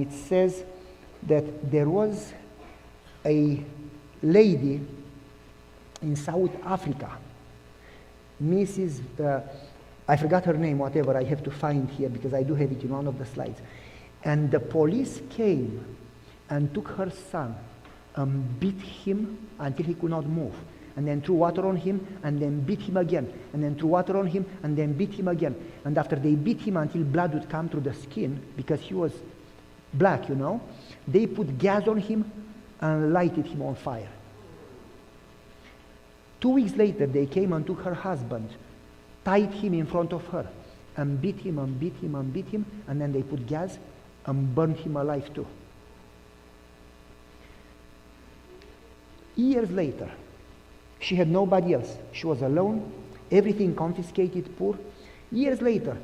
It says that there was a lady in South Africa, Mrs. I forgot her name, whatever, I have to find here because I do have it in one of the slides. And the police came and took her son and beat him until he could not move. And then threw water on him and then beat him again. And then threw water on him and then beat him again. And after they beat him until blood would come through the skin, because he was black, you know, they put gas on him and lighted him on fire. 2 weeks later, they came and took her husband, tied him in front of her, and beat him and beat him and beat him, and then they put gas and burned him alive too. Years later, she had nobody else. She was alone, everything confiscated, poor. Years later,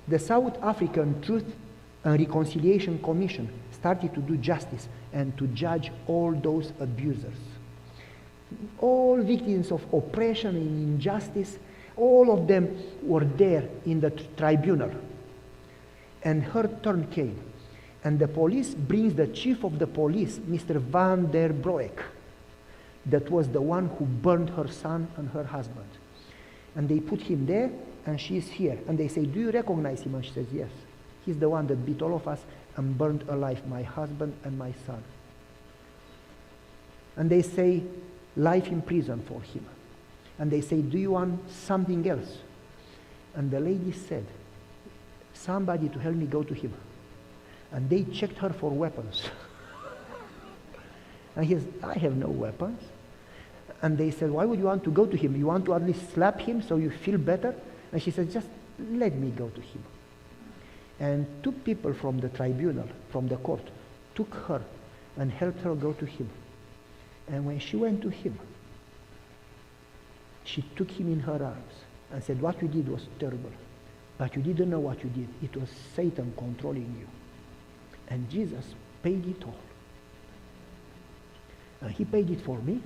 the South African Truth and Reconciliation Commission started to do justice and to judge all those abusers. All victims of oppression and injustice, all of them were there in the tribunal. And her turn came. And the police brings the chief of the police, Mr. Van der Broek, that was the one who burned her son and her husband. And they put him there, and she is here. And they say, "Do you recognize him?" And she says, "Yes. He's the one that beat all of us and burned alive my husband and my son." And they say, "Life in prison for him." And they say, "Do you want something else?" And the lady said, "Somebody to help me go to him." And they checked her for weapons. And he says, "I have no weapons." And they said, "Why would you want to go to him? You want to at least slap him so you feel better?" And she said, "Just let me go to him." And two people from the tribunal, from the court, took her and helped her go to him. And when she went to him, she took him in her arms and said, "What you did was terrible, but you didn't know what you did. It was Satan controlling you. And Jesus paid it all. And he paid it for me,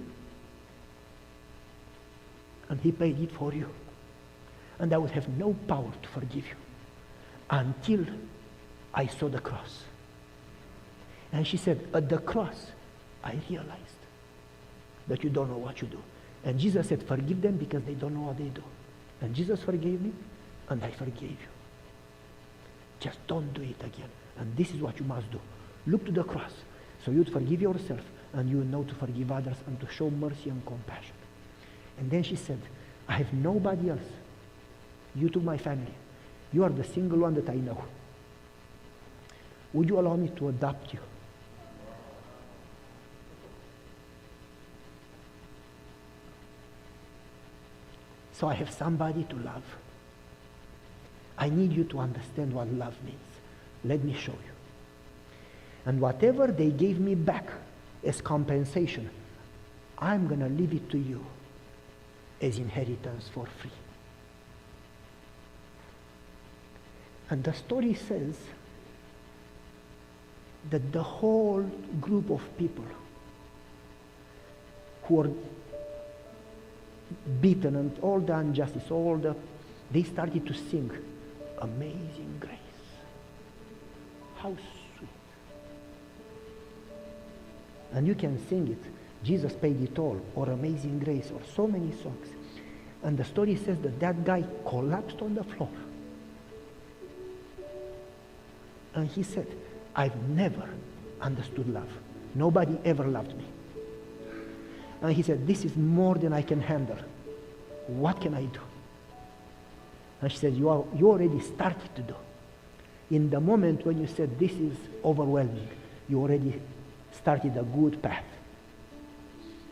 and he paid it for you. And I would have no power to forgive you until I saw the cross." And she said, "At the cross, I realized that you don't know what you do." And Jesus said, "Forgive them because they don't know what they do." And Jesus forgave me, and I forgave you. Just don't do it again. And this is what you must do. Look to the cross, so you'd forgive yourself, and you know to forgive others and to show mercy and compassion. And then she said, "I have nobody else. You took my family. You are the single one that I know. Would you allow me to adopt you?" So I have somebody to love. I need you to understand what love means. Let me show you. And whatever they gave me back as compensation, I'm going to leave it to you as inheritance for free. And the story says that the whole group of people who were beaten and all the injustice, they started to sing, "Amazing Grace." How sweet. And you can sing it, "Jesus Paid It All," or "Amazing Grace," or so many songs. And the story says that that guy collapsed on the floor. And he said, "I've never understood love. Nobody ever loved me." And he said, "This is more than I can handle. What can I do?" And she said, you already started to do. In the moment when you said, "This is overwhelming," you already started a good path.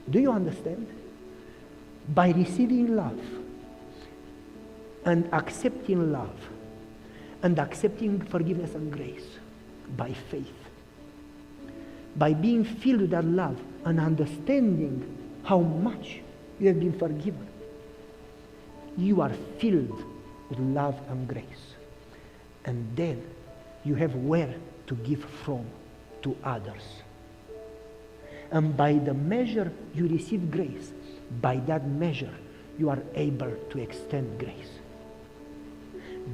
Do you understand? By receiving love and accepting love and accepting forgiveness and grace by faith, by being filled with that love and understanding how much you have been forgiven, you are filled with love and grace. And then you have where to give from to others. And by the measure you receive grace, by that measure you are able to extend grace.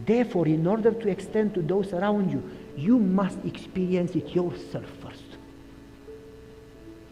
Therefore, in order to extend to those around you, You must experience it yourself first.